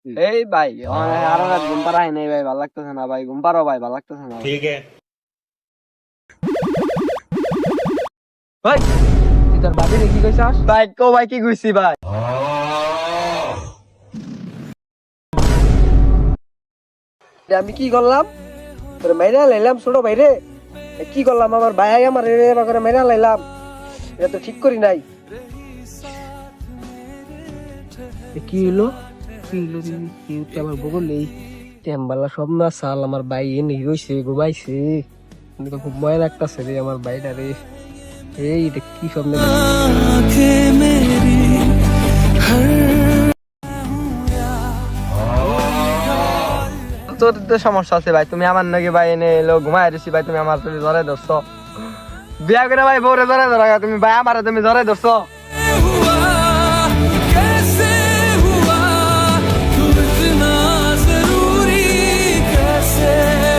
এই ভাই আর রাত ঘুম পাড়াই নাই ভাই, ভালো লাগতেছে না ভাই, ঘুম পাড়ো ভাই, ভালো লাগতেছে না। ठीक है। ভাই তুই তোর বাবিরে কি কইছাস? ভাই কো ভাই কি কইছি ভাই? আমি কি করলাম? তোর মাইরা লাইলাম ছোট ভাইরে, কি করলাম? আমার ভাই আমার করে মাইরা লাইলাম, এটা তো ঠিক করি নাই। কি হলো? কি হলো? কি আমার বগলেই টেম্বালা সব না সাল আমার ভাই এনে রইছে ঘুমাইছে, খুব মজা লাগতেছে রে আমার ভাইটা রে। এই এটা কি স্বপ্ন তোর তো সমস্যা আছে ভাই, তুমি আমার নাকি ভাই এনে এলো ঘুমাই দিছি ভাই, তুমি আমার তুমি ধরে ধরছো বিয়া করে ভাই, বউরে ধরে ধরা, তুমি ভাই আমারে তুমি ধরে ধরছো।